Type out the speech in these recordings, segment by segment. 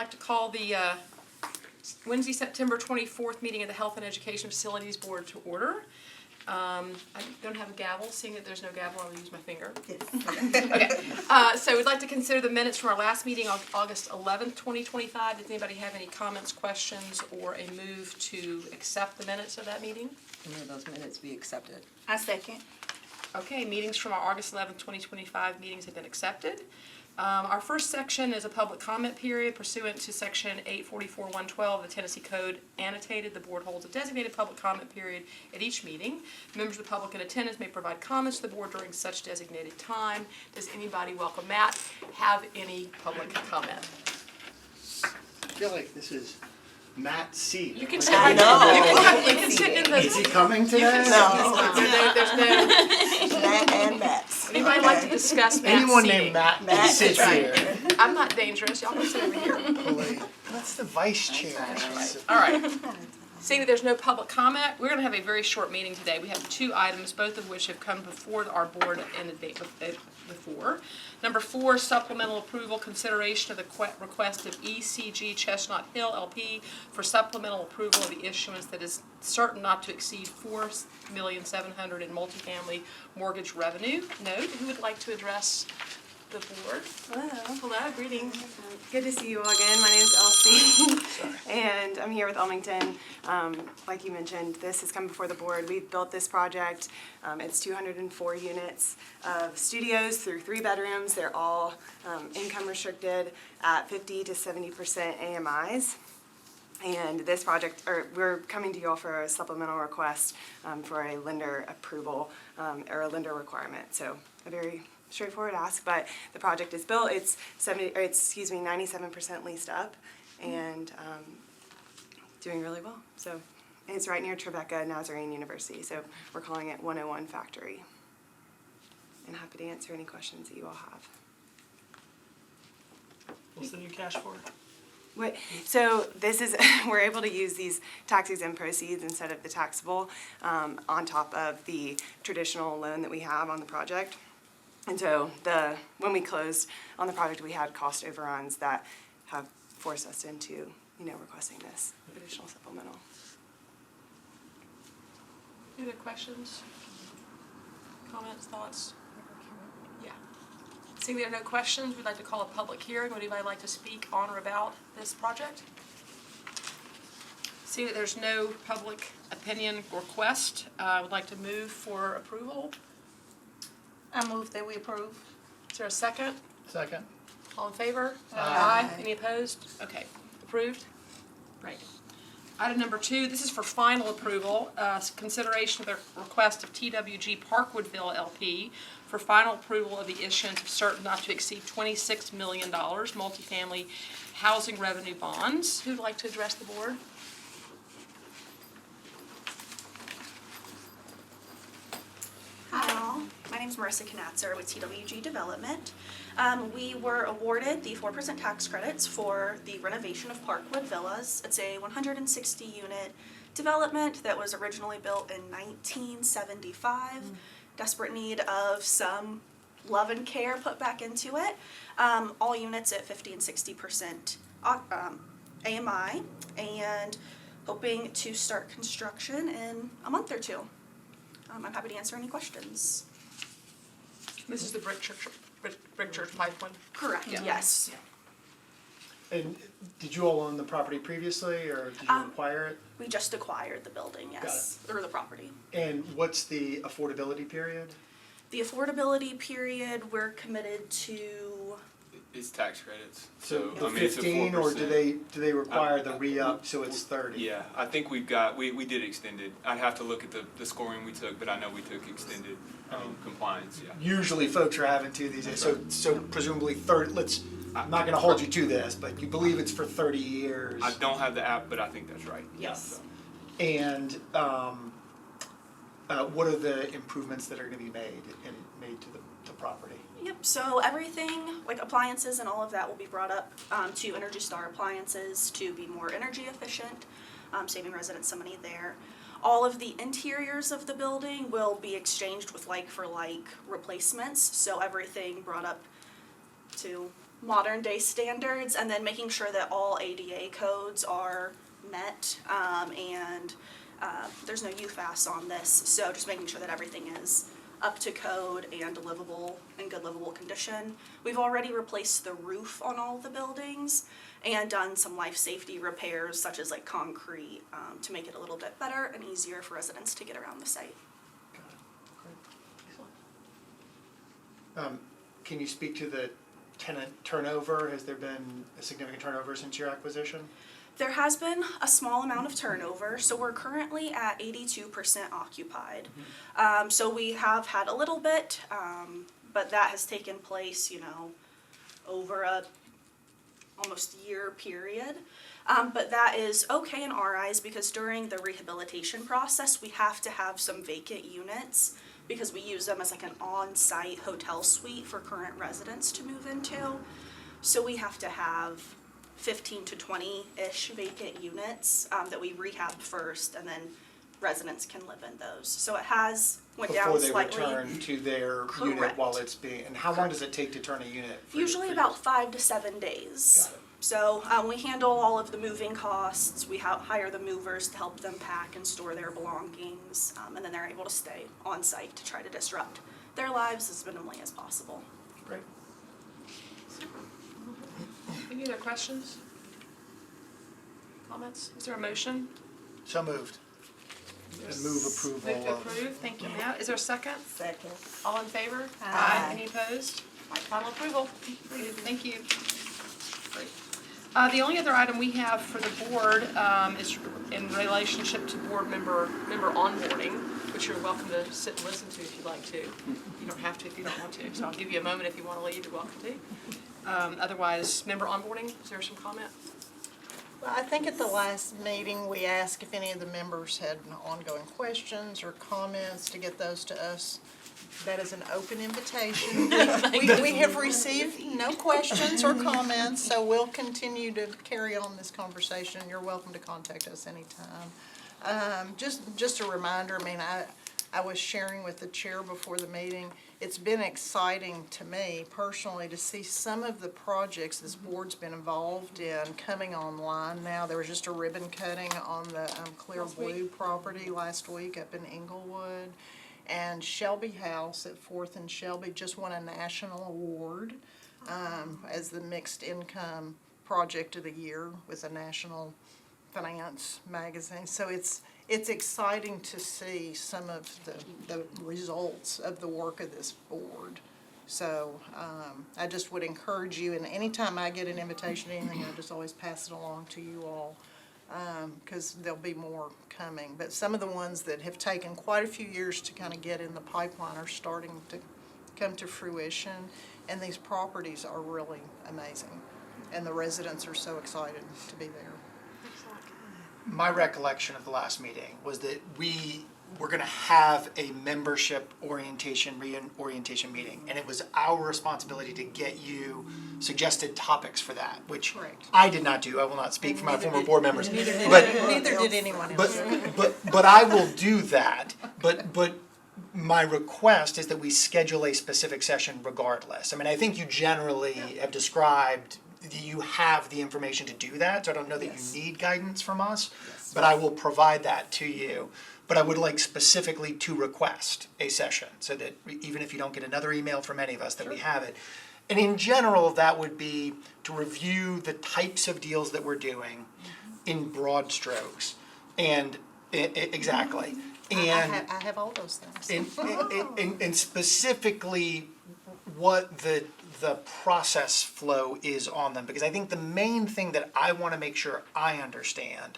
like to call the Wednesday, September 24th meeting of the Health and Education Facilities Board to order. I don't have a gavel. Seeing that there's no gavel, I'll use my finger. Okay. So we'd like to consider the minutes from our last meeting on August 11th, 2025. Does anybody have any comments, questions, or a move to accept the minutes of that meeting? Move those minutes be accepted. I second. Okay, meetings from our August 11th, 2025 meetings have been accepted. Our first section is a public comment period pursuant to section 844.112 of the Tennessee Code annotated. The board holds a designated public comment period at each meeting. Members of the public in attendance may provide comments to the board during such designated time. Does anybody, welcome Matt, have any public comment? I feel like this is Matt's seat. You can sit I right know. You can sit in the. Is he coming today? No. There's no. Matt and Matt's. Anybody like to discuss Matt's Anyone seating? named Matt Matt sits is here. I'm not dangerous. Y'all can sit over here. That's the vice chair. All right. Seeing that there's no public comment, we're going to have a very short meeting today. We have two items, both of which have come before our board in the day before. Number 4, supplemental approval, consideration of the request of ECG Chestnut Hill LP for supplemental approval of the issuance that is certain not to exceed $4,700,000 in multifamily mortgage revenue note. Who would like to address the board? Hello, Greetings. good to see you all again. My name's Elsie, and I'm here with Elmington. Like you mentioned, this has come before the board. We've built this project. It's 204 units of studios through 3 bedrooms. They're all income restricted at 50 to 70% AMIs. And this project, we're coming to you all for a supplemental request for a lender approval or a lender requirement. So a very straightforward ask, but the project is built. It's 97% leased up, and doing really well. So and it's right near Trevecca Nazarene University. So we're calling it 101 Factory. And happy to answer any questions that you all have. What's the new cash for? So this is, we're able to use these tax-exempt proceeds instead of the taxable on top of the traditional loan that we have on the project. And so when we closed on the project, we had cost overruns that have forced us into, requesting this additional supplemental. Any other questions, comments, thoughts? Yeah. Seeing there are no questions, we'd like to call a public hearing. Would anybody like to speak on or about this project? Seeing that there's no public opinion request, I would like to move for approval. I move that we approve. Is there a second? Second. All in favor? Aye. Any opposed? Okay, approved. Right. Item number 2, this is for final approval, consideration of the request of TWG Parkwoodville LP for final approval of the issuance of certain not to exceed $26 million multifamily housing revenue bonds. Who'd like to address the board? Hi all, my name is Marissa Knatzer with TWG Development. We were awarded the 4% tax credits for the renovation of Parkwood Villas. It's a 160 unit development that was originally built in 1975. Desperate need of some love and care put back into it. All units at 50 and 60% AMI, and hoping to start construction in a month or 2. I'm happy to answer any questions. This is the Brick Church pipe one? Correct, Yeah. yes. And did you all own the property previously, or did you acquire it? We just acquired the building, yes, or the property. And what's the affordability period? The affordability period, we're committed to, It's tax credits. So I mean, it's a 15, or 4%. do they require the re-up so it's 30? Yeah, I think we did extended. I'd have to look at the scoring we took, but I know we took extended compliance, yeah. Usually folks are having to these days, so presumably 30, I'm not gonna hold you to this, but you believe it's for 30 years. I don't have the app, but I think that's right. yes. And what are the improvements that are gonna be made to the property? Yep, so everything, like appliances and all of that will be brought up to Energy Star appliances to be more energy efficient, saving residents some money there. All of the interiors of the building will be exchanged with like for like replacements, so everything brought up to modern day standards, and then making sure that all ADA codes are met, and there's no UFAS on this, so just making sure that everything is up to code and livable, in good livable condition. We've already replaced the roof on all the buildings and done some life safety repairs such as like concrete, to make it a little bit better and easier for residents to get around the site. Can you speak to the tenant turnover? Has there been a significant turnover since your acquisition? There has been a small amount of turnover, so we're currently at 82% occupied. So we have had a little bit, but that has taken place, you know, over a almost year period. But that is okay in our eyes because during the rehabilitation process, we have to have some vacant units because we use them as like an on-site hotel suite for current residents to move into. So we have to have 15 to 20-ish vacant units that we rehab first, and then residents can live in those. So it has went down slightly. Before they return to their unit Correct. while it's being, and how long does it take to turn a unit? Usually about 5 to 7 days. Got it. So we handle all of the moving costs, we hire the movers to help them pack and store their belongings, and then they're able to stay on site to try to disrupt their lives as minimally as possible. Great. Any other questions? Comments? Is there a motion? So moved. And move approval Move to of. approve, thank you, Matt. Is there a second? Second. All in favor? Aye. Any opposed? Final approval. Thank you. Great. The only other item we have for the board is in relationship to board member onboarding, which you're welcome to sit and listen to if you'd like to. You don't have to if you don't want to, so I'll give you a moment if you want to leave, you're welcome to. Otherwise, member onboarding, is there some comment? Well, I think at the last meeting, we asked if any of the members had ongoing questions or comments to get those to us. That is an open invitation. We have received no questions or comments, so we'll continue to carry on this conversation. You're welcome to contact us anytime. Just a reminder, I mean, I was sharing with the chair before the meeting, it's been exciting to me personally to see some of the projects this board's been involved in coming online now. There was just a ribbon cutting on the Clear Blue property last week up in Inglewood. And Shelby House at 4th and Shelby just won a national award as the mixed income project of the year with a national finance magazine. So it's exciting to see some of the results of the work of this board. So I just would encourage you, and anytime I get an invitation to anything, I just always pass it along to you all. Because there'll be more coming. But some of the ones that have taken quite a few years to kind of get in the pipeline are starting to come to fruition, and these properties are really amazing. And the residents are so excited to be there. My recollection of the last meeting was that we were gonna have a membership reorientation meeting, and it was our responsibility to get you suggested topics for that, which Correct. I did not do. I will not speak for my former board members. Neither But did anyone else. but I will do that. But my request is that we schedule a specific session regardless. I mean, I think you generally have described that you have the information to do that, so I don't know that Yes. you need guidance from us, but I will provide that to you. But I would like specifically to request a session, so that even if you don't get another email from any of us, that we have it. And in general, that would be to review the types of deals that we're doing in broad strokes. And, exactly. And I have all those things. and specifically what the process flow is on them, because I think the main thing that I want to make sure I understand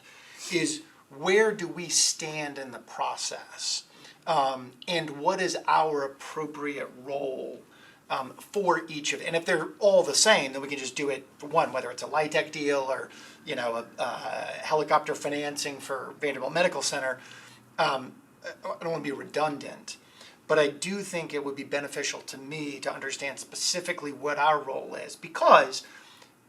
is where do we stand in the process, and what is our appropriate role for each of it. And if they're all the same, then we can just do it for one, whether it's a LIHTC deal or a helicopter financing for Vanderbilt Medical Center. I don't want to be redundant, but I do think it would be beneficial to me to understand specifically what our role is, because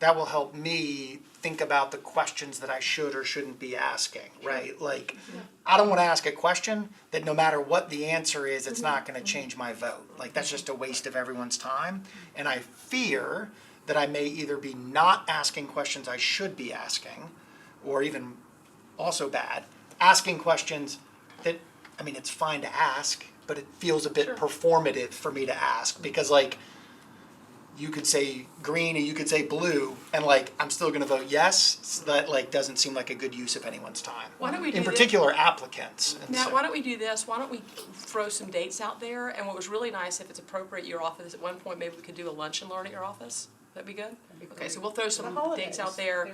that will help me think about the questions that I should or shouldn't be asking, right? Like, I don't want to ask a question that no matter what the answer is, it's not going to change my vote. Like, that's just a waste of everyone's time. And I fear that I may either be not asking questions I should be asking, or even also bad, asking questions that, I mean, it's fine to ask, but it feels a bit Sure. performative for me to ask, because like, you could say green and you could say blue, and like, I'm still gonna vote yes, so that like, doesn't seem like a good use of anyone's time. Why don't we do In this? particular, applicants. And Now, so- why don't we do this? Why don't we throw some dates out there? And what was really nice, if it's appropriate, your office, at one point, maybe we could do a lunch and learn at your office. That'd be good? Okay, so we'll throw some dates out there,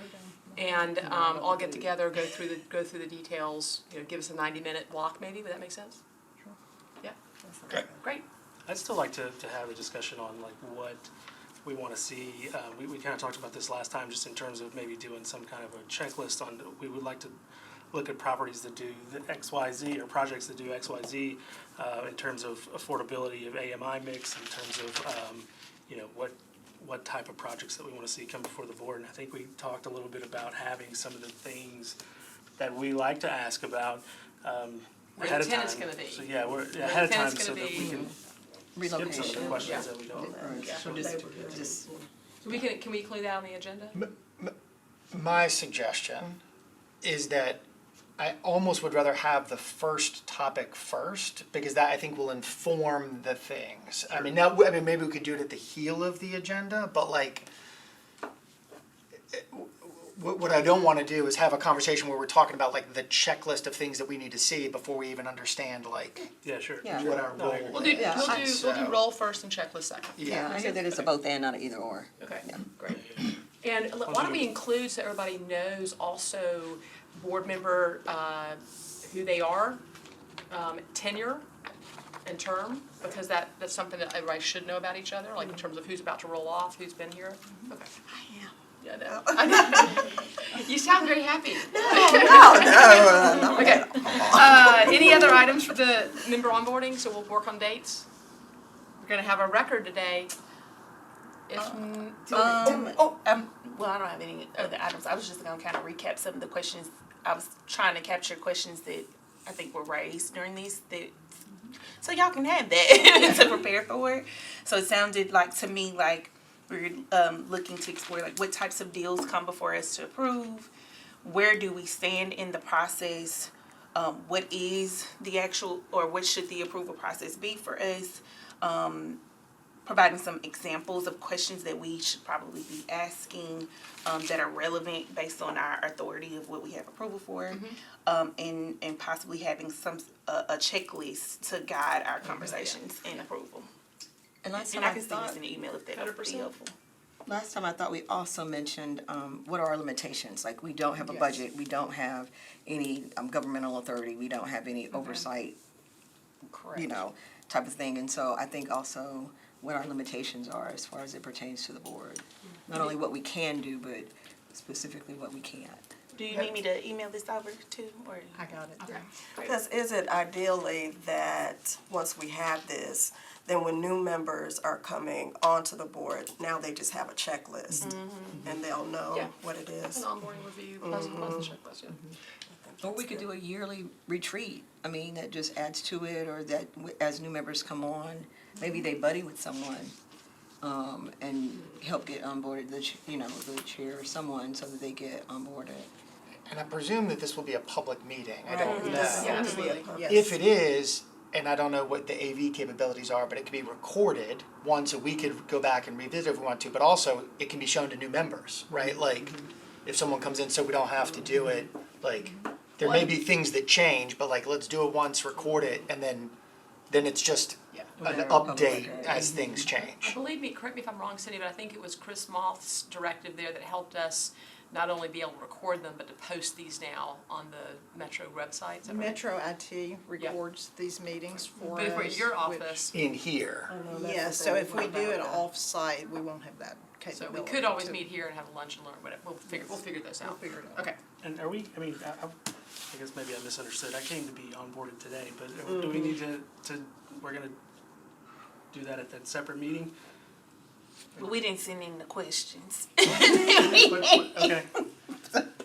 and all get together, go through the details, you know, give us a 90-minute block maybe, would that make sense? Sure. Yeah, Great. great. I'd still like to have a discussion on like what we want to see. We kind of talked about this last time, just in terms of maybe doing some kind of a checklist on, we would like to look at properties that do the XYZ, or projects that do XYZ, in terms of affordability of AMI mix, in terms of, you know, what type of projects that we want to see come before the board. And I think we talked a little bit about having some of the things that we like to ask about Where ahead the of time. tenant's gonna be. So, yeah, we're the ahead of time tenant's so gonna that we be. can skip some of the Relocation. questions that we don't. So just So can we include that on the agenda? My suggestion is that I almost would rather have the first topic first, because that I think will inform the things. I mean, now, I mean, maybe we could do it at the heel of the agenda, but like, what I don't wanna do is have a conversation where we're talking about like the checklist of things that we need to see before we even understand like Yeah, sure. Yeah. what our No, I role agree. We'll do, Yeah, we'll do so- roll first and checklist second. yeah, I hear that it's a both and, not an either or. Okay, Yeah. great. And why don't we include, so everybody knows, also board member, who they are, tenure and term, because that's something that everybody should know about each other, like in terms of who's about to roll off, who's been here. Okay. I am. Yeah, I know. You sound very happy. No. Okay. Any other items for the member onboarding? So we'll work on dates. We're gonna have a record today. If, well, I don't have any other items. I was just gonna kind of recap some of the questions. I was trying to capture questions that I think were raised during these, so y'all can have that to prepare for it. So it sounded like to me like we're looking to explore like what types of deals come before us to approve, where do we stand in the process, what is the actual, or what should the approval process be for us, providing some examples of questions that we should probably be asking that are relevant based on our authority of what we have approval for, and possibly having a checklist to guide our conversations and approval. And last And time I can send thought, this in an email if that would be 100%. helpful. last time I thought we also mentioned, what are our limitations? Like, we don't have a budget, we don't have any governmental authority, we don't have any oversight, you know, type of thing. And so I think also what our limitations are as far as it pertains to the board. Not only what we can do, but specifically what we can't. Do you need me to email this over too, or? I got it. Okay. Because is it ideally that once we have this, then when new members are coming onto the board, now they just have a checklist and they'll know Yeah. what it an is? onboarding review plus the checklist, yeah. Or we could do a yearly retreat. I mean, that just adds to it, or that as new members come on, maybe they buddy with someone, and help get onboarded, the chair or someone, so that they get onboarded. and I presume that this will be a public meeting, I don't know. Yes, Yeah, absolutely, yes. If it is, and I don't know what the AV capabilities are, but it could be recorded, one, so we could go back and revisit if we want to, but also it can be shown to new members, right? Like, if someone comes in, so we don't have to do it, like, there may be things that change, but like, let's do it once, record it, and then it's just Yeah. an update as things change. Believe me, correct me if I'm wrong, Cindy, but I think it was Chris Moth's directive there that helped us not only be able to record them, but to post these now on the Metro website. Is that right? Metro IT records these meetings for us. But if we're at your which- office, In here, Yes, so if we do it off-site, we won't have that so capability. we could always to- meet here and have a lunch and learn, whatever, we'll figure those out. We'll figure it out. Okay. And are we, I mean, I guess maybe I misunderstood. I came to be onboarded today, but do we need to, we're gonna do that at that separate meeting? But we didn't send in the questions.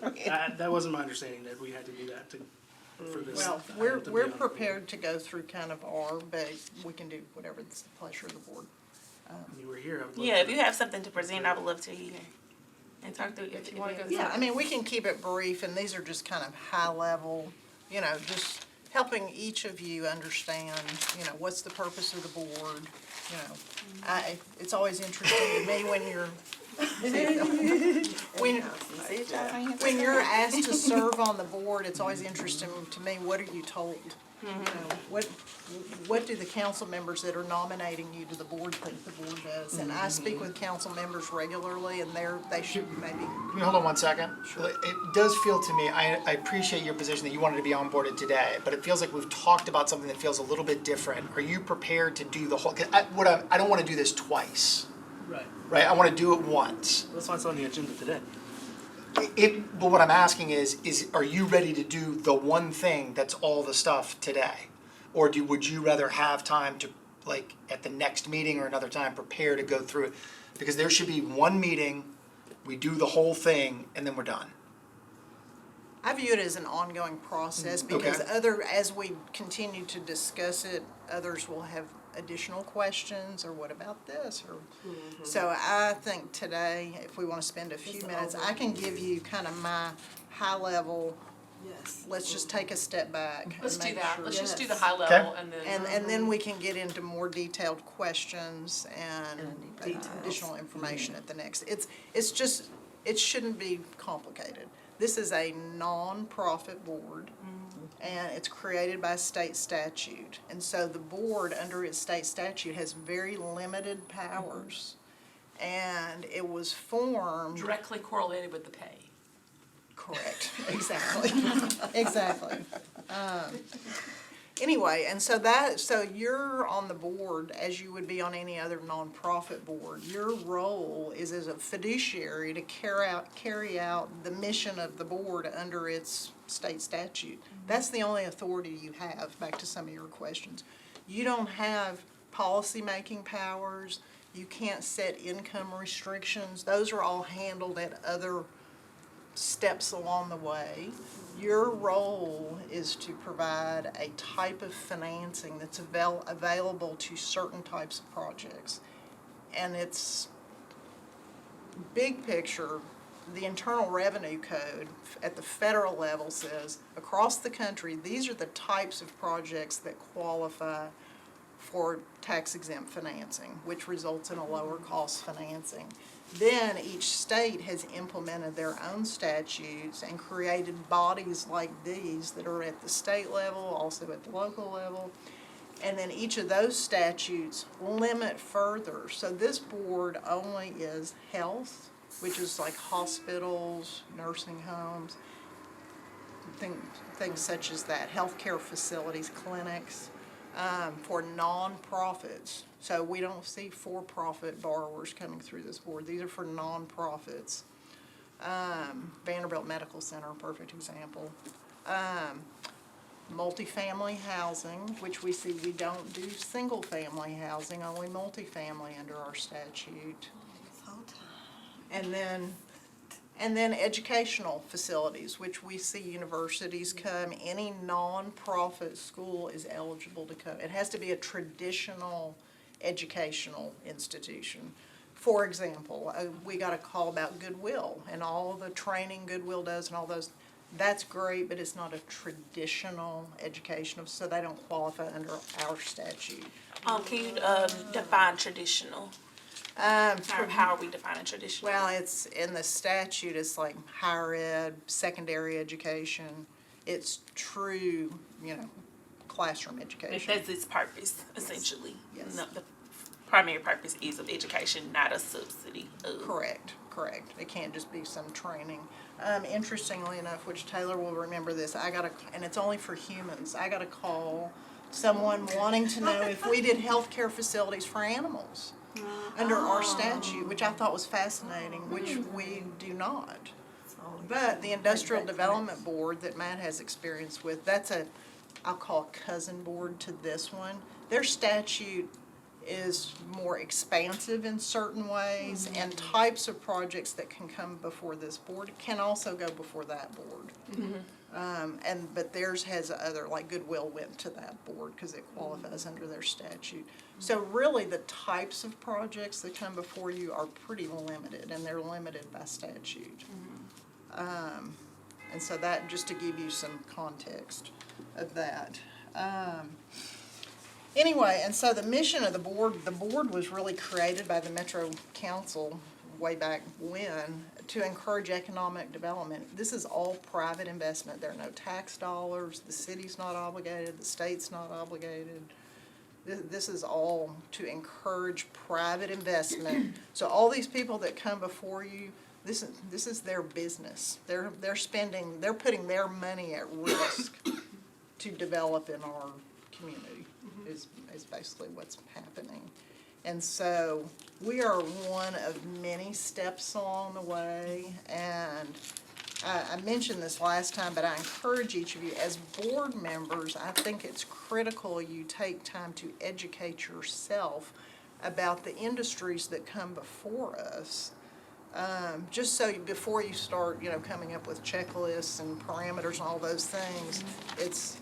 Okay. That wasn't my understanding, that we had to do that for this. Well, item we're to be we're on the board. prepared to go through kind of our, but we can do whatever it's the pleasure of the board. You were here, I would love Yeah, to- if you have something to present, I would love to hear and talk through. If you wanna go Yeah, I mean, we can keep it brief, and these are just kind of high level, you know, just helping each of you understand, you know, what's the purpose of the board, you know. It's always interesting to me when you're, when you're asked to serve on the board, it's always interesting to me, what are you told? You know, what do the council members that are nominating you to the board think the board does? And I speak with council members regularly, and they should maybe. Can we hold on 1 second? It does feel to me, I appreciate your position that you wanted to be onboarded today, but it feels like we've talked about something that feels a little bit different. Are you prepared to do the whole, 'cause I don't want to do this twice, Right. right? I want to do it once. That's why it's on the agenda today. But what I'm asking is are you ready to do the one thing that's all the stuff today? Or would you rather have time to, like, at the next meeting or another time, prepare to go through it? Because there should be one meeting, we do the whole thing, and then we're done. I view it as an ongoing process because as we continue to discuss it, others will have additional questions, or what about this, or, so I think today, if we wanna spend a few minutes, I can give you kind of my high level, Yes. let's just take a step back. Let's and do make that. sure- Let's just do the Yes. high level and then. And then we can get into more detailed questions and additional information at the next. It's just, it shouldn't be complicated. This is a non-profit board, and it's created by state statute. And so the board, under its state statute, has very limited powers. And it was formed. Directly correlated with the pay. Correct, exactly, exactly. Anyway, and so you're on the board as you would be on any other nonprofit board. Your role is as a fiduciary to carry out the mission of the board under its state statute. That's the only authority you have, back to some of your questions. You don't have policy-making powers, you can't set income restrictions, those are all handled at other steps along the way. Your role is to provide a type of financing that's available to certain types of projects. And it's big picture, the Internal Revenue Code at the federal level says, across the country, these are the types of projects that qualify for tax-exempt financing, which results in a lower cost financing. Then each state has implemented their own statutes and created bodies like these that are at the state level, also at the local level. And then each of those statutes limit further. So this board only is health, which is like hospitals, nursing homes, things such as that, healthcare facilities, clinics, for nonprofits. So we don't see for-profit borrowers coming through this board. These are for nonprofits. Vanderbilt Medical Center, perfect example. Multifamily housing, which we see we don't do single-family housing, only multifamily under our statute. And then educational facilities, which we see universities come, any nonprofit school is eligible to come. It has to be a traditional educational institution. For example, we got a call about Goodwill and all the training Goodwill does and all those. That's great, but it's not a traditional educational, so they don't qualify under our statute. Can you define traditional? How are we defining traditional? Well, it's in the statute, it's like higher ed, secondary education. It's true, classroom education. That's its purpose, essentially. Yes. No, the primary purpose is of education, not a subsidy of. Correct. It can't just be some training. Interestingly enough, which Taylor will remember this, and it's only for humans, I got a call, someone wanting to know if we did healthcare facilities for animals under our statute, which I thought was fascinating, which we do not. But the Industrial Development Board that Matt has experience with, I'll call a cousin board to this one. Their statute is more expansive in certain ways, and types of projects that can come before this board can also go before that board. But theirs has other, like Goodwill went to that board because it qualifies under their statute. So really, the types of projects that come before you are pretty limited, and they're limited by statute. And so that, just to give you some context of that. Anyway, and so the mission of the board was really created by the Metro Council way back when to encourage economic development. This is all private investment. There are no tax dollars. The city's not obligated. The state's not obligated. This is all to encourage private investment. So all these people that come before you, this is their business. They're putting their money at risk to develop in our community, is basically what's happening. And so we are one of many steps along the way, and I mentioned this last time, but I encourage each of you, as board members, I think it's critical you take time to educate yourself about the industries that come before us. Just so before you start, coming up with checklists and parameters and all those things, it's,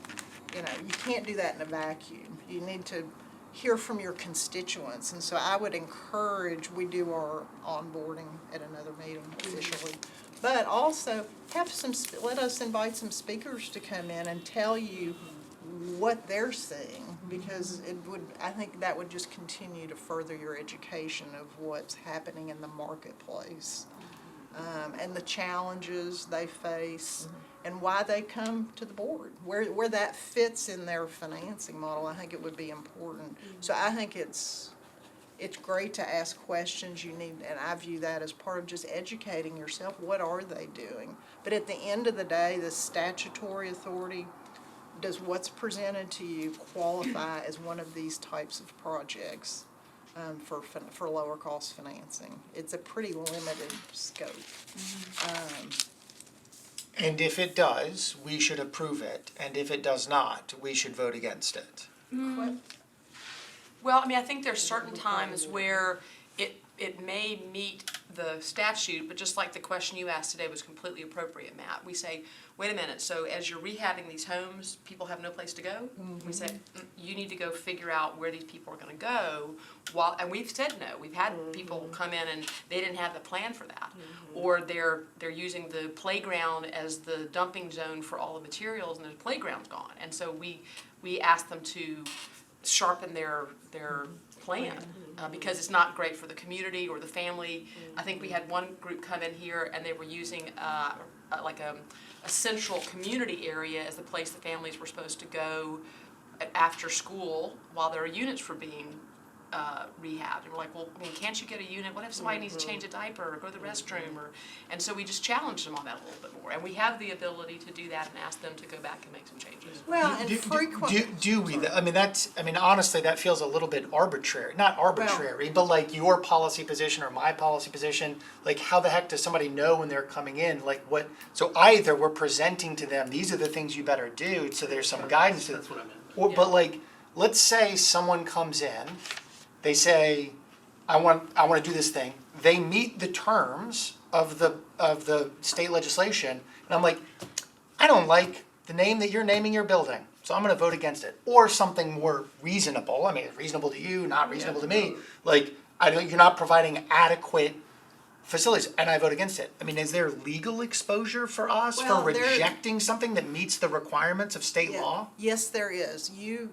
you can't do that in a vacuum. You need to hear from your constituents, and so I would encourage, we do our onboarding at another meeting officially, but also let us invite some speakers to come in and tell you what they're seeing, because I think that would just continue to further your education of what's happening in the marketplace, and the challenges they face, and why they come to the board, where that fits in their financing model. I think it would be important. So I think it's great to ask questions. And I view that as part of just educating yourself. What are they doing? But at the end of the day, the statutory authority, does what's presented to you qualify as one of these types of projects for lower cost financing? It's a pretty limited scope. And if it does, we should approve it, and if it does not, we should vote against it. Well, I think there's certain times where it may meet the statute, but just like the question you asked today was completely appropriate, Matt. We say, wait a minute, so as you're rehabbing these homes, people have no place to go? We say, you need to go figure out where these people are gonna go, and we've said no. We've had people come in and they didn't have the plan for that. Or they're using the playground as the dumping zone for all the materials, and the playground's gone. And so we ask them to sharpen their plan, because it's not great for the community or the family. I think we had one group come in here and they were using like a central community area as the place the families were supposed to go after school while their units were being rehabbed. And we're like, well, can't you get a unit? What if somebody needs to change a diaper or go to the restroom? And so we just challenged them on that a little bit more. And we have the ability to do that and ask them to go back and make some changes. Well, and Do we? Honestly, that feels a little bit arbitrary. Not arbitrary, but like your policy position or my policy position. Like, how the heck does somebody know when they're coming in? Like, what? So either we're presenting to them, these are the things you better do. So there's some guidance. That's what I meant. Or, but like, let's say someone comes in, they say, I want to do this thing. They meet the terms of the state legislation, and I'm like, I don't like the name that you're naming your building, so I'm going to vote against it. Or something more reasonable. Reasonable to you, not reasonable to me. Like, you're not providing adequate facilities, and I vote against it. Is there legal exposure for us for rejecting something that meets the requirements of state law? Yes, there is. You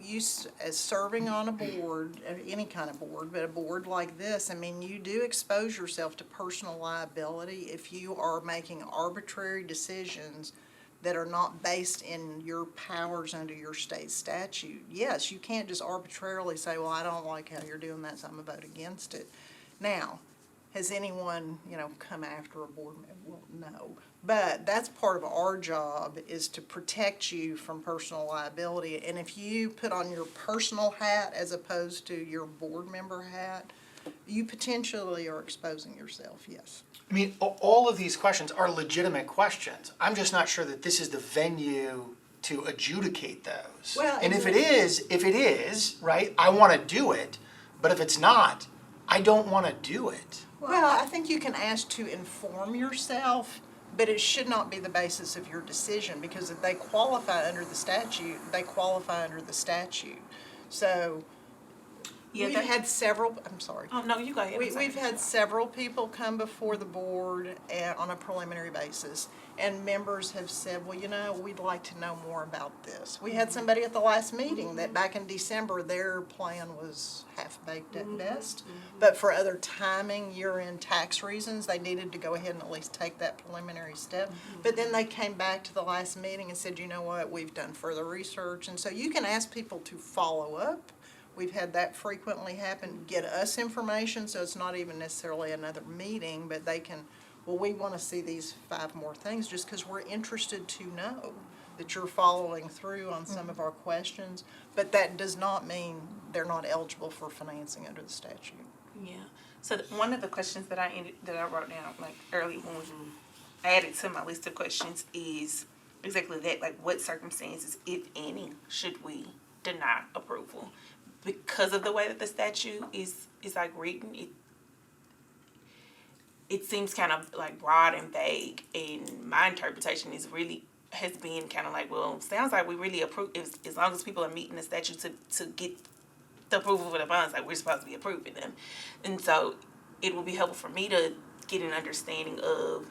as serving on a board, any kind of board, but a board like this, you do expose yourself to personal liability if you are making arbitrary decisions that are not based in your powers under your state statute. Yes, you can't just arbitrarily say, well, I don't like how you're doing that, so I'm gonna vote against it. Now, has anyone, come after a board member? Well, no. But that's part of our job, is to protect you from personal liability. And if you put on your personal hat as opposed to your board member hat, you potentially are exposing yourself, yes. All of these questions are legitimate questions. I'm just not sure that this is the venue to adjudicate those. Well, and if it is, right, I want to do it. But if it's not, I don't wanna do it. Well, I think you can ask to inform yourself, but it should not be the basis of your decision, because if they qualify under the statute, they qualify under the statute. So, Yeah, we've that- had several, I'm sorry. Oh, no, you go ahead. I'm sorry. We've had several people come before the board on a preliminary basis, and members have said, well, you know, we'd like to know more about this. We had somebody at the last meeting that back in December, their plan was half-baked at best, but for other timing, year-end tax reasons, they needed to go ahead and at least take that preliminary step. But then they came back to the last meeting and said, you know what, we've done further research, and so you can ask people to follow up. We've had that frequently happen, get us information, so it's not even necessarily another meeting, but they can, well, we want to see these 5 more things, just because we're interested to know that you're following through on some of our questions, but that does not mean they're not eligible for financing under the statute. Yeah. So one of the questions that I wrote down like early when we added to my list of questions is exactly that, like what circumstances, if any, should we deny approval? Because of the way that the statute is like written, it seems kind of like broad and vague, and my interpretation has been kind of like, well, sounds like we really approve, as long as people are meeting the statute to get the approval for the funds, like we're supposed to be approving them. And so it will be helpful for me to get an understanding of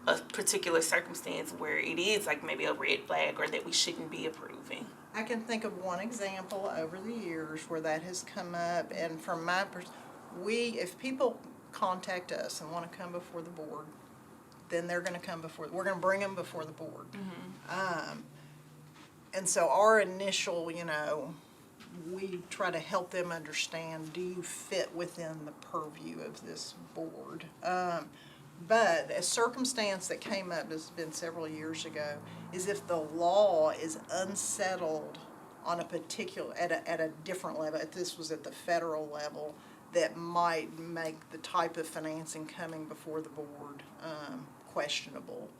a particular circumstance where it is like maybe a red flag or that we shouldn't be approving. I can think of one example over the years where that has come up, and from my if people contact us and want to come before the board, then they're going to come before, we're going to bring them before the board. And so our initial, you know, we try to help them understand, do you fit within the purview of this board? But a circumstance that came up, has been several years ago, is if the law is unsettled on a particular, at a different level, if this was at the federal level, that might make the type of financing coming before the board questionable.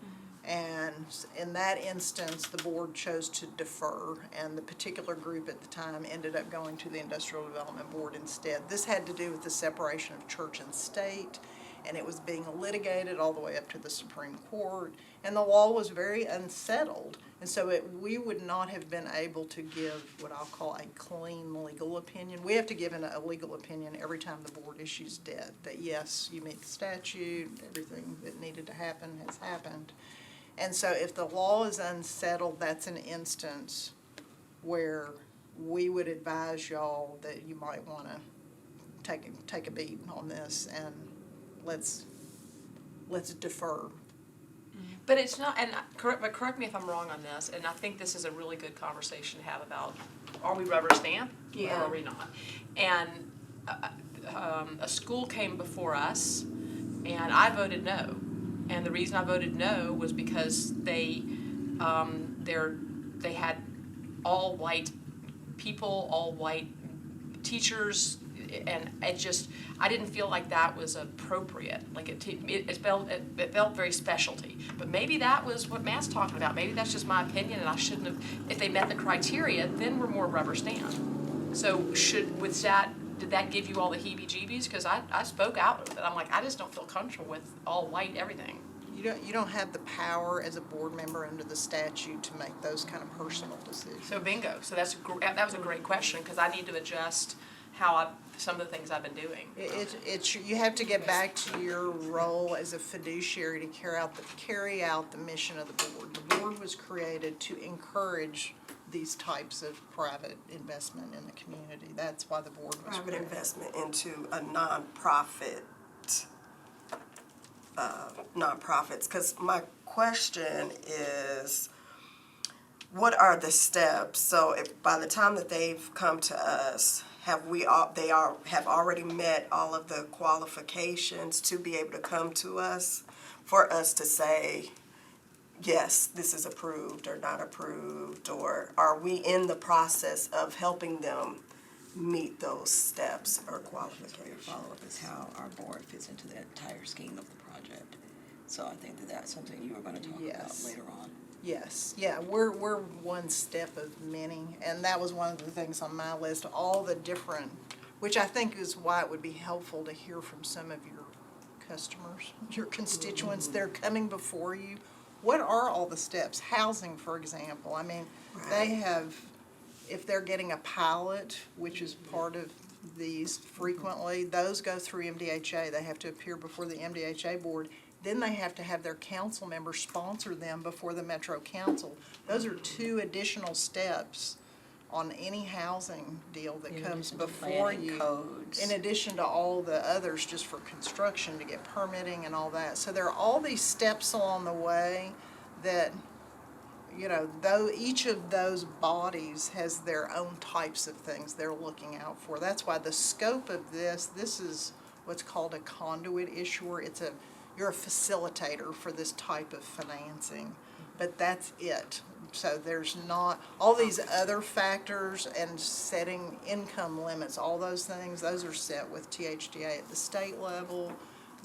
And in that instance, the board chose to defer, and the particular group at the time ended up going to the Industrial Development Board instead. This had to do with the separation of church and state, and it was being litigated all the way up to the Supreme Court, and the law was very unsettled. And so we would not have been able to give what I'll call a clean legal opinion. We have to give a legal opinion every time the board issues debt, that yes, you meet the statute, everything that needed to happen has happened. And so if the law is unsettled, that's an instance where we would advise y'all that you might want to take a beat on this, and let's defer. But it's not, and correct me if I'm wrong on this, and I think this is a really good conversation to have about, are we rubber stamp? Yeah. Or are we not? And a school came before us, and I voted no. And the reason I voted no was because they had all white people, all white teachers, and I didn't feel like that was appropriate. Like it felt very specialty. But maybe that was what Matt's talking about. Maybe that's just my opinion, and I shouldn't have. If they met the criteria, then we're more rubber stamp. So did that give you all the heebie-jeebies? Because I spoke out with it. I'm like, I just don't feel comfortable with all white everything. You don't have the power as a board member under the statute to make those kind of personal decisions. So bingo. So that was a great question, because I need to adjust some of the things I've been doing. You have to get back to your role as a fiduciary to carry out the mission of the board. The board was created to encourage these types of private investment in the community. That's why the board was Private created. investment into a nonprofits, because my question is, what are the steps? So if by the time that they've come to us, have already met all of the qualifications to be able to come to us, for us to say, yes, this is approved or not approved, or are we in the process of helping them meet those steps or qualifications? Follow-up is how our board fits into the entire scheme of the project. So I think that's something you were going to talk about later on. Yes, yeah, we're one step of many, and that was one of the things on my list, all the different which I think is why it would be helpful to hear from some of your customers, your constituents. They're coming before you. What are all the steps? Housing, for example. I mean, they have, if they're getting a pilot, which is part of these frequently, those go through MDHA. They have to appear before the MDHA board. Then they have to have their council members sponsor them before the Metro Council. Those are 2 additional steps on any housing deal that comes before you. Codes. In addition to all the others just for construction to get permitting and all that. So there are all these steps along the way that, you know, though each of those bodies has their own types of things they're looking out for. That's why the scope of this is what's called a conduit issuer. You're a facilitator for this type of financing, but that's it. So there's not, all these other factors and setting income limits, all those things, those are set with THDA at the state level.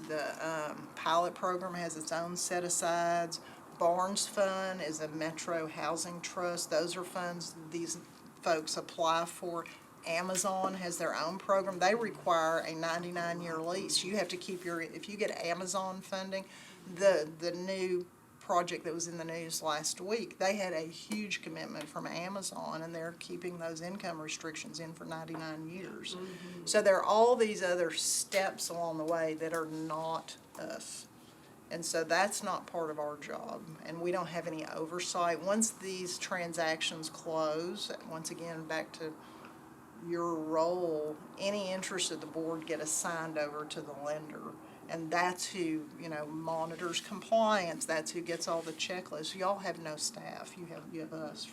The pilot program has its own set-asides. Barnes Fund is a Metro Housing Trust. Those are funds these folks apply for. Amazon has their own program. They require a 99-year lease. You have to keep if you get Amazon funding, the new project that was in the news last week, they had a huge commitment from Amazon, and they're keeping those income restrictions in for 99 years. So there are all these other steps along the way that are not us. And so that's not part of our job, and we don't have any oversight. Once these transactions close, once again, back to your role, any interest of the board get assigned over to the lender. And that's who, you know, monitors compliance, that's who gets all the checklists. Y'all have no staff, you have us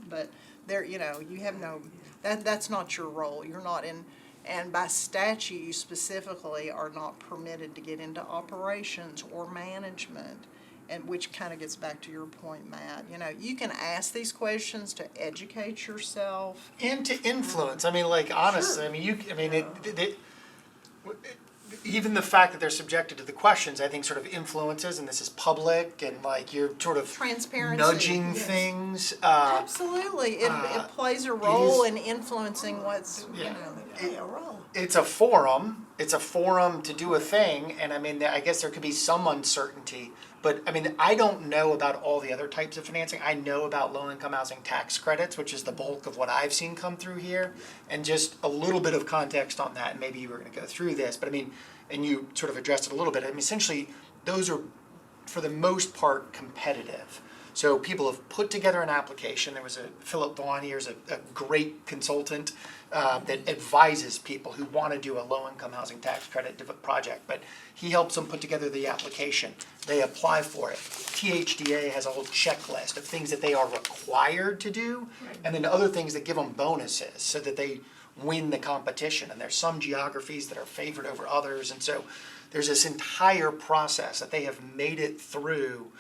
but there, you know, you have no, that's not your role. You're not in, and by statute, you specifically are not permitted to get into operations or management. And which kind of gets back to your point, Matt. You know, you can ask these questions to educate yourself. And to influence, I mean, like, honestly, I mean, even the fact that they're subjected to the questions, I think sort of influences, and this is public, and like, you're sort of Transparency. nudging things. Absolutely, it plays a role in influencing what's, you know, a role. It's a forum to do a thing, and I mean, I guess there could be some uncertainty, but I mean, I don't know about all the other types of financing. I know about low-income housing tax credits, which is the bulk of what I've seen come through here, and just a little bit of context on that, and maybe you were gonna go through this, but I mean, and you sort of addressed it a little bit, I mean, essentially, those are, for the most part, competitive. So people have put together an application. There was Philip Delanier is a great consultant that advises people who want to do a low-income housing tax credit project, but he helps them put together the application. They apply for it. THDA has a whole checklist of things that they are required to do, and then other things that give them bonuses so that they win the competition. And there's some geographies that are favored over others, and so there's this entire process that they have made it through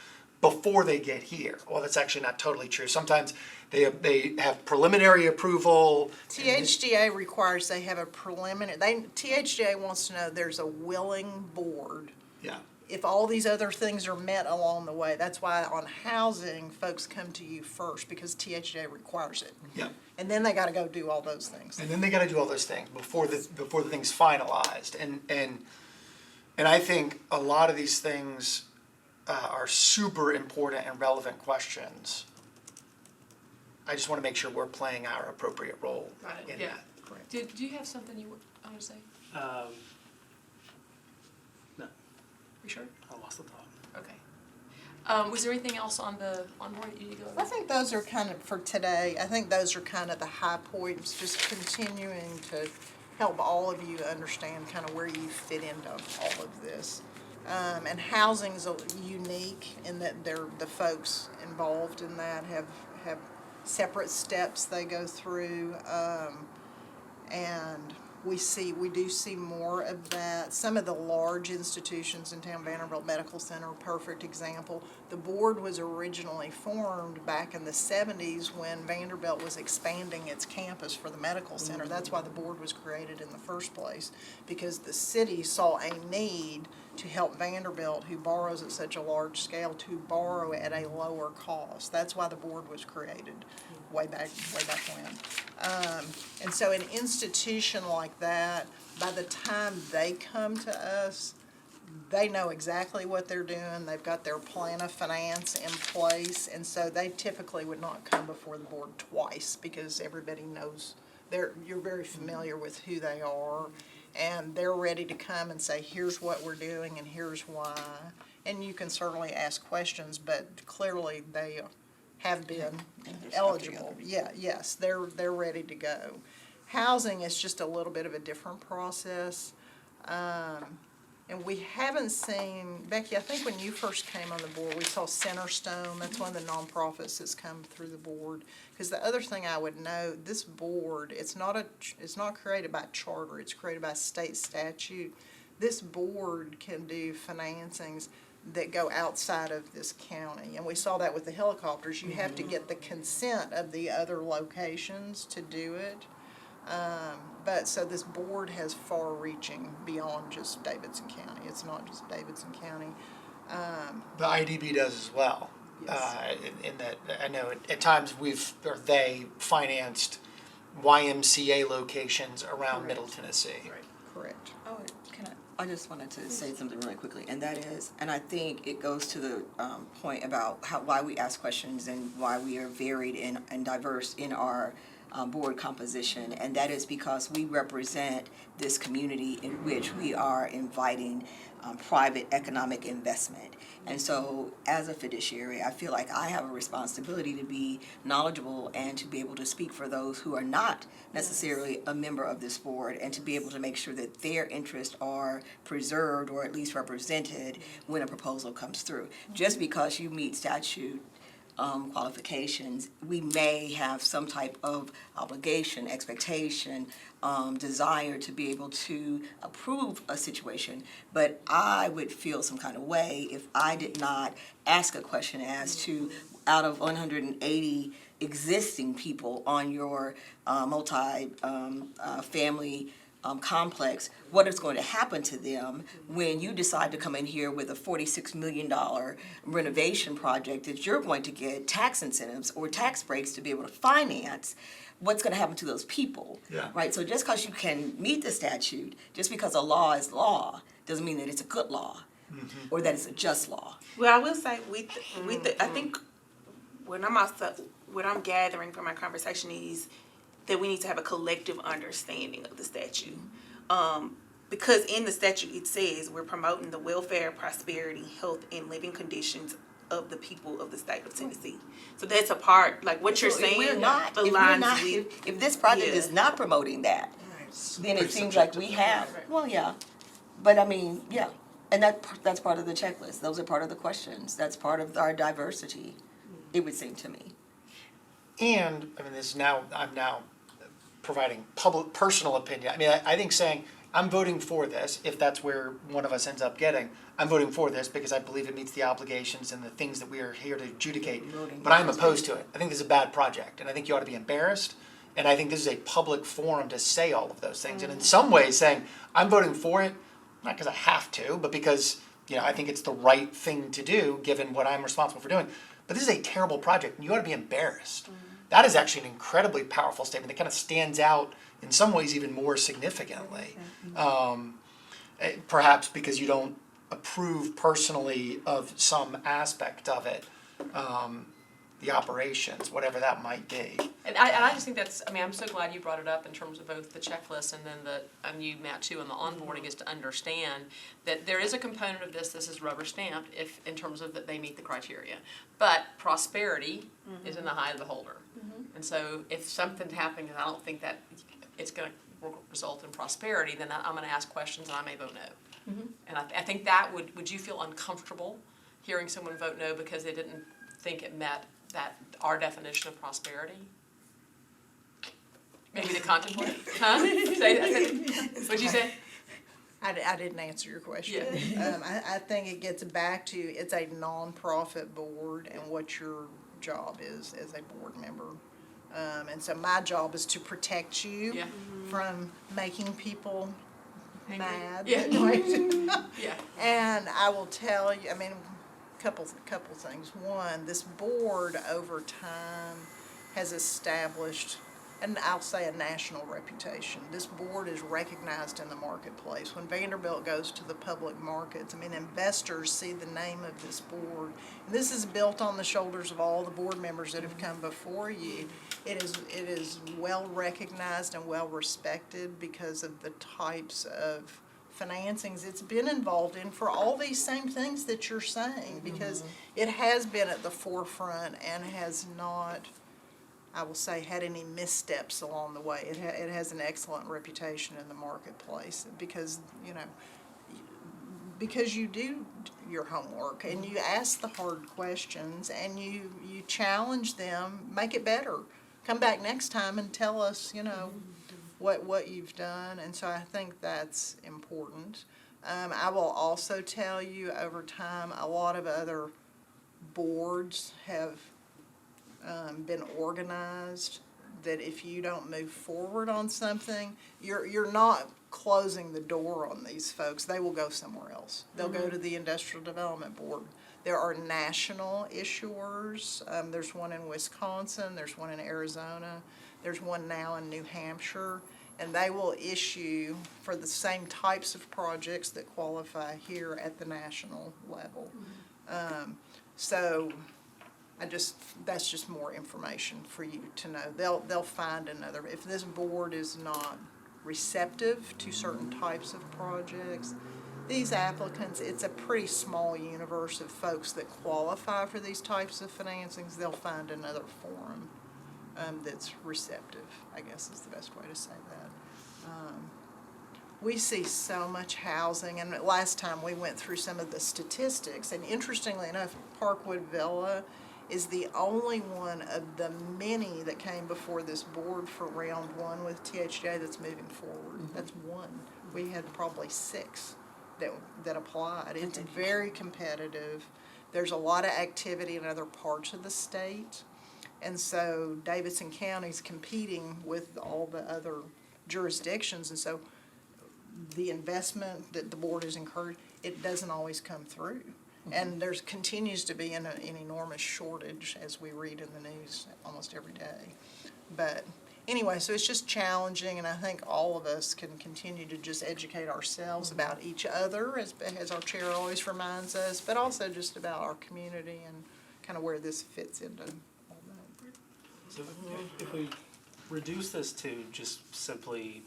before they get here. Well, that's actually not totally true. Sometimes they have preliminary approval. THDA requires they have a preliminary, THDA wants to know there's a willing board. Yeah. If all these other things are met along the way, that's why on housing, folks come to you first, because THDA requires it. Yeah. And then they gotta go do all those things. And then they gotta do all those things before the thing's finalized. And I think a lot of these things are super important and relevant questions. I just want to make sure we're playing our appropriate role. Got it, in yeah. that. Correct. Do you have something you want to say? No, You sure? I lost the thought. Okay. Was there anything else on board that you need to go over? I think those are kind of, for today, I think those are kind of the high points, just continuing to help all of you understand kind of where you fit into all of this. And housing's unique in that the folks involved in that have separate steps they go through, and we do see more of that. Some of the large institutions in town, Vanderbilt Medical Center, perfect example. The board was originally formed back in the 70s when Vanderbilt was expanding its campus for the medical center. That's why the board was created in the first place, because the city saw a need to help Vanderbilt, who borrows at such a large scale, to borrow at a lower cost. That's why the board was created way back when. And so an institution like like that, by the time they come to us, they know exactly what they're doing, they've got their plan of finance in place, and so they typically would not come before the board twice, because everybody knows, you're very familiar with who they are, and they're ready to come and say, here's what we're doing and here's why. And you can certainly ask questions, but clearly they have been eligible. Yeah, yes, they're ready to go. Housing is just a little bit of a different process. And we haven't seen, Becky, I think when you first came on the board, we saw Centerstone, that's one of the nonprofits that's come through the board. Because the other thing I would note, this board, it's not created by charter, it's created by state statute. This board can do financings that go outside of this county. And we saw that with the helicopters. You have to get the consent of the other locations to do it. But so this board has far-reaching beyond just Davidson County. It's not just Davidson County. The IDB does as well. Yes. In that, I know at times they financed YMCA locations around Middle Tennessee. Correct. Oh, I just wanted to say something really quickly, and that is, and I think it goes to the point about why we ask questions and why we are varied and diverse in our board composition, and that is because we represent this community in which we are inviting private economic investment. And so as a fiduciary, I feel like I have a responsibility to be knowledgeable and to be able to speak for those who are not necessarily a member of this board, and to be able to make sure that their interests are preserved or at least represented when a proposal comes through. Just because you meet statute qualifications, we may have some type of obligation, expectation, desire to be able to approve a situation, but I would feel some kind of way if I did not ask a question as to, out of 180 existing people on your multi-family complex, what is going to happen to them when you decide to come in here with a $46 million renovation project that you're going to get tax incentives or tax breaks to be able to finance. What's going to happen to those people? Yeah. Right? So just because you can meet the statute, just because a law is law, doesn't mean that it's a good law or that it's a just law. Well, I will say I think what I'm gathering from our conversation is that we need to have a collective understanding of the statute. Because in the statute it says we're promoting the welfare, prosperity, health, and living conditions of the people of the state of Tennessee. So that's a part, like what you're saying, aligns with. If this project is not promoting that, then it seems like we have, well, yeah. But I mean, yeah, and that's part of the checklist. Those are part of the questions. That's part of our diversity, it would seem to me. And, I mean, I'm now providing personal opinion. I mean, I think saying, I'm voting for this, if that's where one of us ends up getting, I'm voting for this because I believe it meets the obligations and the things that we are here to adjudicate, but I'm opposed to it. I think this is a bad project, and I think you ought to be embarrassed, and I think this is a public forum to say all of those things. And in some ways saying, I'm voting for it, not because I have to, but because, I think it's the right thing to do, given what I'm responsible for doing. But this is a terrible project, and you ought to be embarrassed. That is actually an incredibly powerful statement that kind of stands out in some ways even more significantly. Perhaps because you don't approve personally of some aspect of it, the operations, whatever that might be. And I just think I'm so glad you brought it up in terms of both the checklist and then and you, Matt, too, and the onboarding is to understand that there is a component of this is rubber stamped in terms of that they meet the criteria. But prosperity is in the eye of the beholder. And so if something's happening and I don't think that it's going to result in prosperity, then I'm going to ask questions and I may vote no. And I think that would you feel uncomfortable hearing someone vote no because they didn't think it met our definition of prosperity? Maybe to contemplate? Huh? What'd you say? I didn't answer your question. Yeah. I think it gets back to, it's a nonprofit board and what your job is as a board member. And so my job is to protect you from making people mad. Yeah. Yeah. And I will tell you, couple things. One, this board over time has established and I'll say a national reputation. This board is recognized in the marketplace. When Vanderbilt goes to the public markets, I mean, investors see the name of this board. And this is built on the shoulders of all the board members that have come before you. It is well recognized and well respected because of the types of financings it's been involved in for all these same things that you're saying, because it has been at the forefront and has not, I will say, had any missteps along the way. It has an excellent reputation in the marketplace because, you know, because you do your homework and you ask the hard questions and you challenge them, make it better. Come back next time and tell us, you know, what you've done, and so I think that's important. I will also tell you, over time, a lot of other boards have been organized that if you don't move forward on something, you're not closing the door on these folks. They will go somewhere else. They'll go to the Industrial Development Board. There are national issuers. There's one in Wisconsin. There's one in Arizona. There's one now in New Hampshire, and they will issue for the same types of projects that qualify here at the national level. So that's just more information for you to know. They'll find another, if this board is not receptive to certain types of projects, these applicants, it's a pretty small universe of folks that qualify for these types of financings. They'll find another forum that's receptive, I guess is the best way to say that. We see so much housing, and last time we went through some of the statistics, and interestingly enough, Parkwood Villa is the only one of the many that came before this board for round one with THJ that's moving forward. That's one. We had probably 6 that applied. It's very competitive. There's a lot of activity in other parts of the state. And so Davidson County's competing with all the other jurisdictions, and so the investment that the board has encouraged, it doesn't always come through. And there continues to be an enormous shortage, as we read in the news almost every day. But anyway, so it's just challenging, and I think all of us can continue to just educate ourselves about each other, as our chair always reminds us, but also just about our community and kind of where this fits into. So if we reduce this to just simply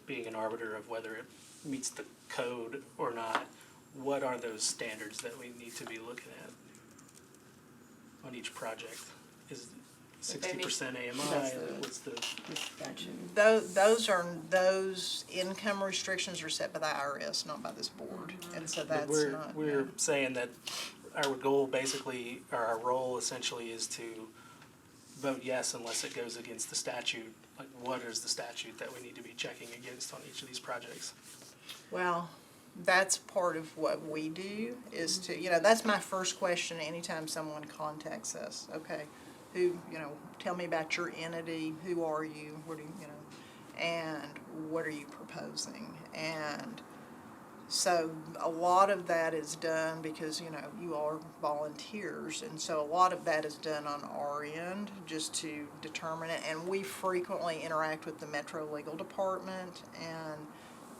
being an arbiter of whether it meets the code or not, what are those standards that we need to be looking at on each project? Is 60% AMI? What's the? Those income restrictions are set by the IRS, not by this board, and so that's not. We're saying that our goal basically, or our role essentially, is to vote yes unless it goes against the statute. Like, what is the statute that we need to be checking against on each of these projects? Well, that's part of what we do, is to, you know, that's my first question anytime someone contacts us. Okay, tell me about your entity, who are you, what do you know, and what are you proposing? And so a lot of that is done because, you are volunteers, and so a lot of that is done on our end just to determine it. And we frequently interact with the Metro Legal Department, and,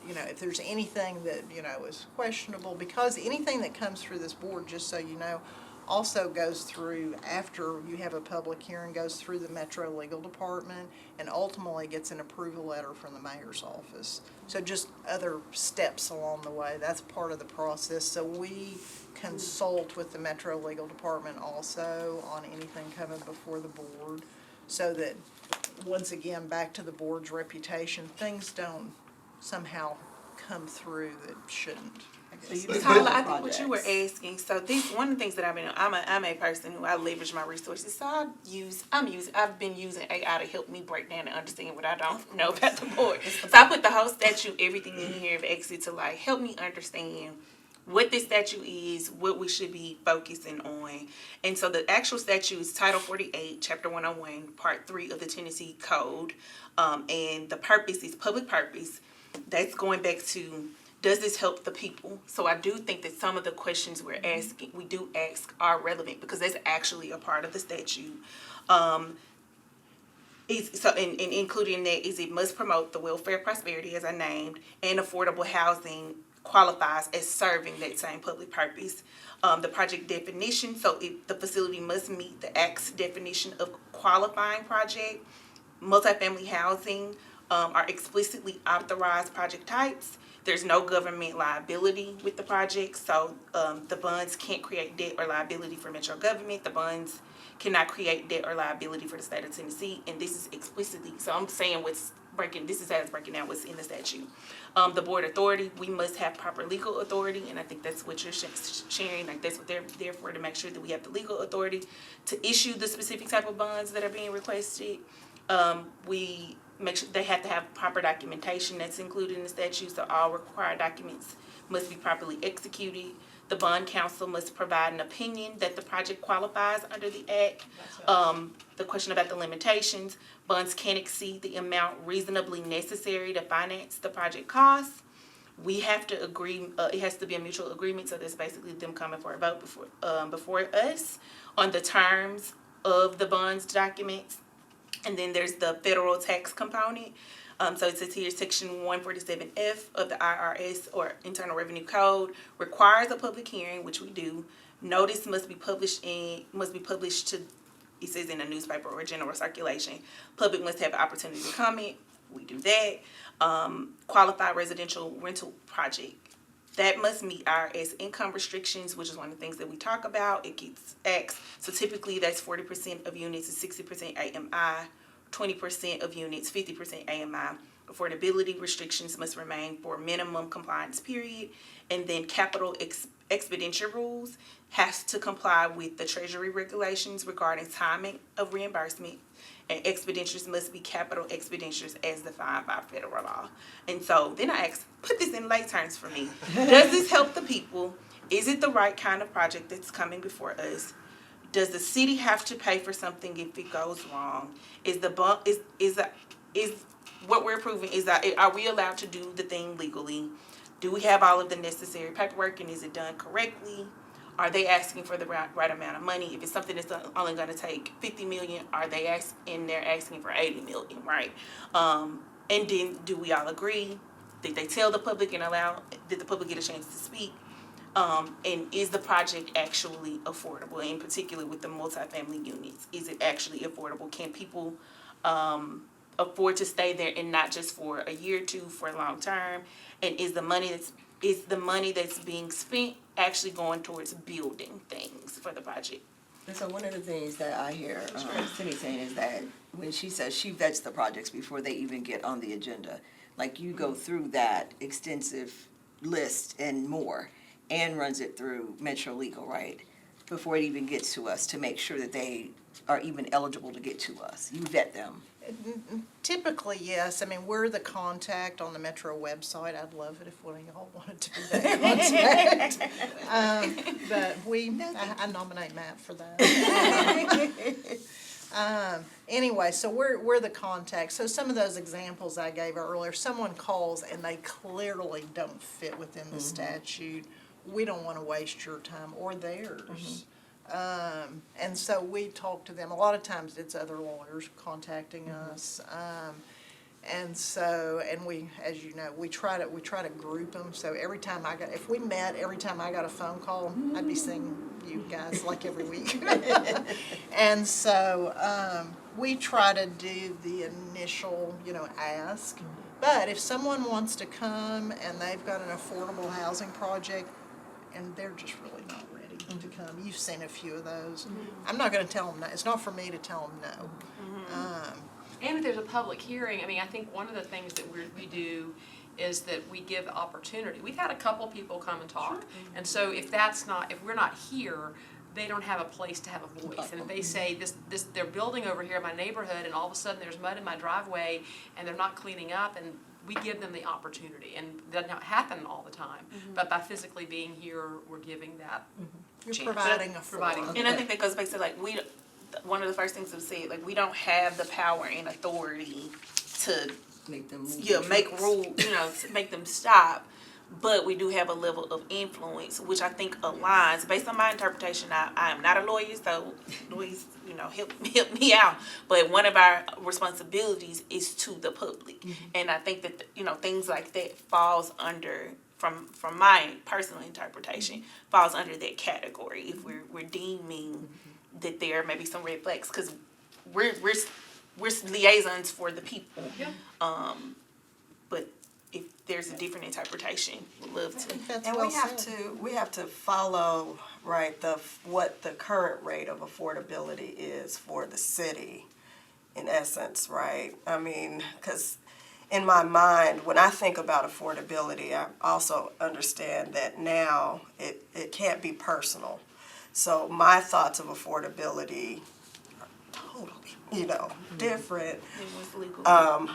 if there's anything that, is questionable, because anything that comes through this board, just so you know, also goes through, after you have a public hearing, goes through the Metro Legal Department and ultimately gets an approval letter from the mayor's office. So just other steps along the way, that's part of the process. So we consult with the Metro Legal Department also on anything coming before the board, so that, once again, back to the board's reputation, things don't somehow come through that shouldn't. Tyler, I think what you were asking, so one of the things that I'm a person who I leverage my resources, so I've been using AI to help me break down and understand what I don't know about the board. So I put the whole statute, everything in here, of exit to help me understand what this statute is, what we should be focusing on. And so the actual statute is Title 48, Chapter 101, Part 3 of the Tennessee Code, and the purpose is public purpose. That's going back to, does this help the people? So I do think that some of the questions we do ask are relevant, because that's actually a part of the statute. And including that is it must promote the welfare prosperity as I named, and affordable housing qualifies as serving that same public purpose. The project definition, so the facility must meet the Act's definition of qualifying project. Multifamily housing are explicitly authorized project types. There's no government liability with the project, so the bonds can't create debt or liability for Metro government. The bonds cannot create debt or liability for the state of Tennessee, and this is explicitly, so I'm saying this is as breaking down what's in the statute. The board authority, we must have proper legal authority, and I think that's what you're sharing, like that's what they're there for, to make sure that we have the legal authority to issue the specific type of bonds that are being requested. We make sure they have to have proper documentation that's included in the statute, so all required documents must be properly executed. The bond counsel must provide an opinion that the project qualifies under the Act. The question about the limitations, bonds can't exceed the amount reasonably necessary to finance the project costs. We have to agree, it has to be a mutual agreement, so that's basically them coming for a vote before us on the terms of the bonds documents. And then there's the federal tax component. So it says here, Section 147F of the IRS or Internal Revenue Code requires a public hearing, which we do. Notice must be published to, it says in a newspaper or general circulation. Public must have an opportunity to comment. We do that. Qualified residential rental project. That must meet IRS income restrictions, which is one of the things that we talk about. It gets X. So typically that's 40% of units is 60% AMI, 20% of units, 50% AMI. Affordability restrictions must remain for a minimum compliance period. And then capital expenditure rules has to comply with the Treasury regulations regarding timing of reimbursement. And expenditures must be capital expenditures as defined by federal law. And so then I asked, put this in lay terms for me. Does this help the people? Is it the right kind of project that's coming before us? Does the city have to pay for something if it goes wrong? Is what we're approving, are we allowed to do the thing legally? Do we have all of the necessary paperwork, and is it done correctly? Are they asking for the right amount of money? If it's something that's only going to take $50 million, are they they're asking for $80 million, right? And then do we all agree? Did they tell the public and did the public get a chance to speak? And is the project actually affordable? In particular with the multifamily units, is it actually affordable? Can people afford to stay there, and not just for a year or two, for long term? And is the money that's being spent actually going towards building things for the project? And so one of the things that I hear Cindy saying is that when she says she vets the projects before they even get on the agenda, like you go through that extensive list and more, and runs it through Metro Legal, right? Before it even gets to us, to make sure that they are even eligible to get to us. You vet them. Typically, yes. I mean, we're the contact on the Metro website. I'd love it if one of y'all wanted to be that contact. But I nominate Matt for that. Anyway, so we're the contact. So some of those examples I gave earlier, someone calls and they clearly don't fit within the statute. We don't want to waste your time or theirs. And so we talk to them. A lot of times it's other lawyers contacting us. And we, as you know, we try to group them. So every time I got a phone call, I'd be seeing you guys like every week. And so we try to do the initial, ask. But if someone wants to come and they've got an affordable housing project and they're just really not ready to come, you've seen a few of those. I'm not going to tell them no. It's not for me to tell them no. And if there's a public hearing, I mean, I think one of the things that we do is that we give opportunity. We've had a couple people come and talk, and so if we're not here, they don't have a place to have a voice. And if they say they're building over here in my neighborhood, and all of a sudden there's mud in my driveway, and they're not cleaning up, and we give them the opportunity, and it doesn't happen all the time. But by physically being here, we're giving that. You're chance. providing a forum. And I think that goes back to one of the first things we said, we don't have the power and authority to Make them move. make rules, to make them stop. but we do have a level of influence, which I think aligns, based on my interpretation. I am not a lawyer, so lawyers, help me out. But one of our responsibilities is to the public. And I think that, things like that falls under, from my personal interpretation, falls under that category. If we're deeming that there may be some red flags, because we're liaisons for the people. Yeah. But if there's a different interpretation, we'd love to. That's And well we have to follow, right, what the current rate of affordability is for the city, in essence, right? I mean, because in my mind, when I think about affordability, I also understand that now it can't be personal. So my thoughts of affordability are totally, different. It was legal.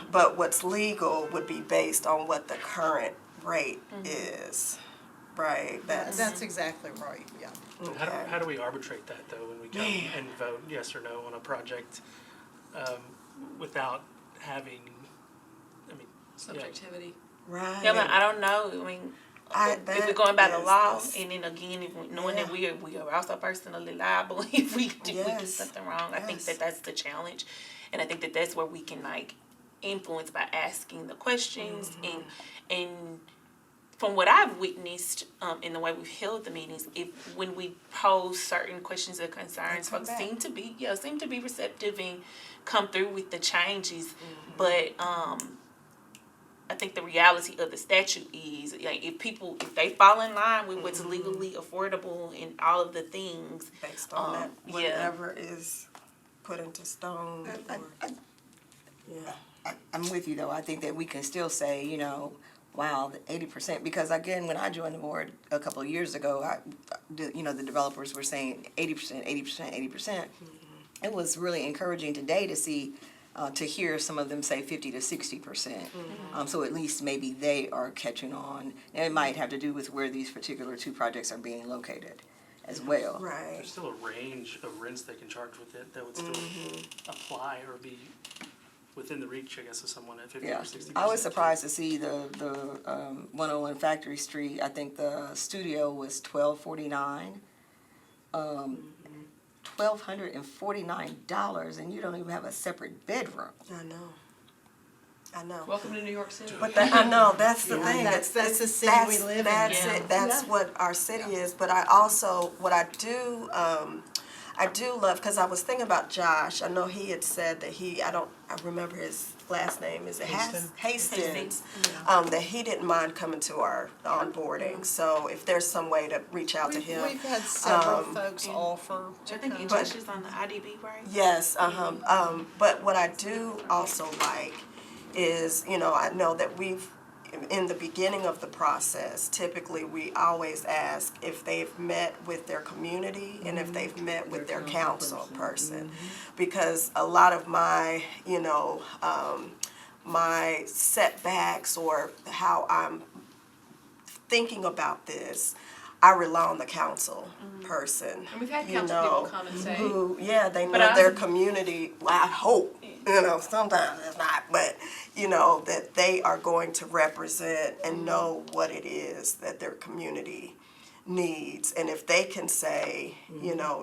But what's legal would be based on what the current rate is, right? That's exactly right, yeah. How do we arbitrate that, though, when we come and vote yes or no on a project without having, Subjectivity. Right. Yeah, but I don't know. I mean, if we're going by the law, and then again, if knowing that we are also personally liable if we do something wrong, I think that that's the challenge, and I think that that's where we can influence by asking the questions and from what I've witnessed in the way we've held the meetings, when we pose certain questions or concerns, folks seem to be receptive and come through with the changes, but I think the reality of the statute is if they fall in line with what's legally affordable and all of the things based on that, whatever is put into stone. I'm with you though. I think that we can still say, wow, 80%, because again, when I joined the board a couple of years ago, the developers were saying 80%, 80%, 80%. It was really encouraging today to see, to hear some of them say 50 to 60%. So at least maybe they are catching on. And it might have to do with where these particular two projects are being located as well. Right. there's still a range of rents they can charge with it that would still apply or be within the reach, I guess, of someone at 50 or 60%. I was surprised to see the 101 Factory Street. I think the studio was $1,249. $1,249, and you don't even have a separate bedroom. I know. Welcome to New York City. But I know, that's the thing. That's the city we live in. That's it. That's what our city is. But I also, what I do love, because I was thinking about Josh. I know he had said that I remember his last name. Is it Hastings? That he didn't mind coming to our onboarding. So if there's some way to reach out to him. We've had several folks offer to I think come. Josh is on the IDB, right? Yes, but what I do also like is, I know that in the beginning of the process, typically we always ask if they've met with their community and if they've met with their council person. Because a lot of my, my setbacks or how I'm thinking about this, I rely on the council person. And we've had council people come and say, they know their community. Well, I hope, sometimes it's not, but that they are going to represent and know what it is that their community needs. And if they can say,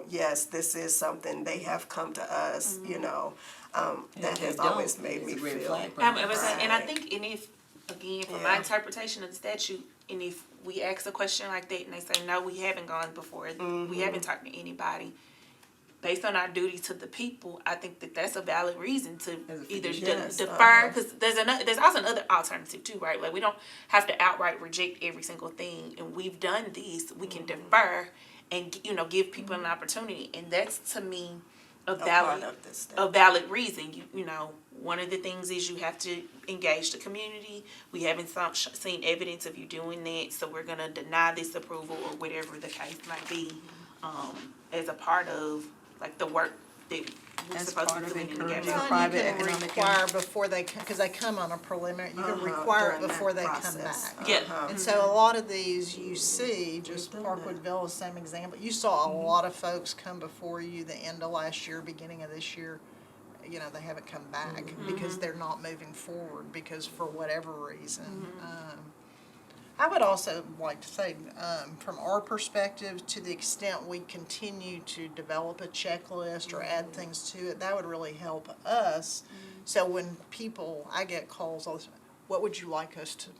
yes, this is something they have come to us, that has always made me feel. And I think, and if, again, from my interpretation of the statute, and if we ask a question like that and they say, no, we haven't gone before, we haven't talked to anybody, based on our duty to the people, I think that that's a valid reason to either defer, because there's also another alternative too, right? Like, we don't have to outright reject every single thing, and we've done this, we can defer and, give people an opportunity, and that's, to me, a valid reason. One of the things is you have to engage the community. We haven't seen evidence of you doing that, so we're gonna deny this approval or whatever the case might be, as a part of the work that we're supposed to be doing in the encouraging government. private You can economic require before they, because they come on a preliminary, you can require it during that before they come process. back. Yeah. And so a lot of these you see, just Parkwood Villa, same example, you saw a lot of folks come before you the end of last year, beginning of this year. They haven't come back because they're not moving forward because for whatever reason. I would also like to say, from our perspective, to the extent we continue to develop a checklist or add things to it, that would really help us. So when I get calls all the time, what would you like us to,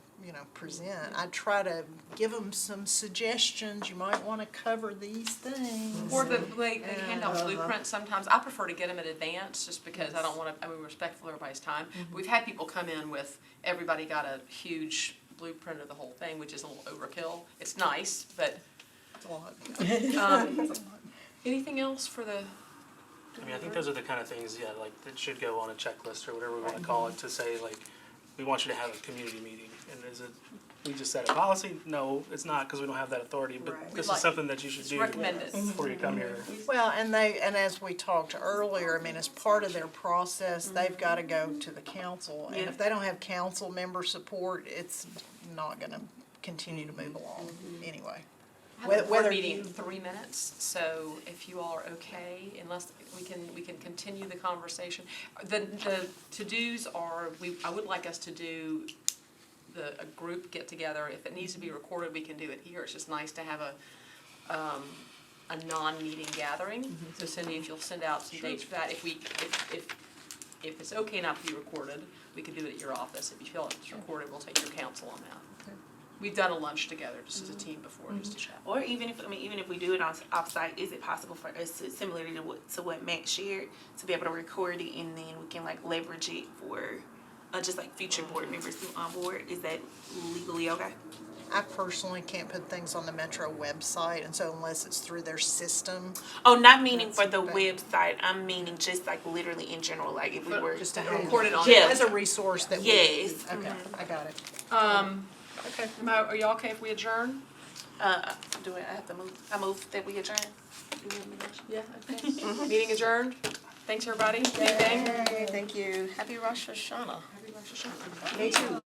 present? I try to give them some suggestions, you might want to cover these things. Or they hand out blueprints sometimes. I prefer to get them in advance just because I don't want to, we're respectful of everybody's time. We've had people come in with, everybody got a huge blueprint of the whole thing, which is a little overkill. It's nice, but, It's a lot. anything else for the, I mean, I think those are the kind of things, like, that should go on a checklist or whatever we wanna call it, to say, like, we want you to have a community meeting, and is it, we just set a policy? No, it's not, cause we don't have that authority, but Right. this Like- is something that you should do recommend it. before you come here. Well, and as we talked earlier, as part of their process, they've gotta go to the council. And if they don't have council member support, it's not gonna continue to move along anyway. I have a board Whether meeting in you- 3 minutes, so if you all are okay, unless we can continue the conversation. The to-dos are, I would like us to do a group get-together. If it needs to be recorded, we can do it here. It's just nice to have a non-meeting gathering. So Cindy, if you'll send out some dates for that, if it's okay not to be recorded, we could do it at your office. If you feel it's recorded, we'll take your counsel on that. We've done a lunch together just as a team before, just to chat. Or even if we do it off-site, is it possible for us to, similar to what Matt shared, to be able to record it and then we can like leverage it for, just like future board members who on board? Is that legally okay? I personally can't put things on the Metro website, and so unless it's through their system, Oh, not meaning for the okay. website, I'm meaning just like literally in general, like if we were. just to have Record it on. Yeah. as a resource that we. Yes. Okay, I got it. Okay, are y'all okay if we adjourn? I have to move, I move that we adjourn? Yeah, okay. Meeting adjourned. Thanks, everybody. Anything? Hey, thank you. Happy Rosh Hashanah. Happy Rosh Hashanah. Me too.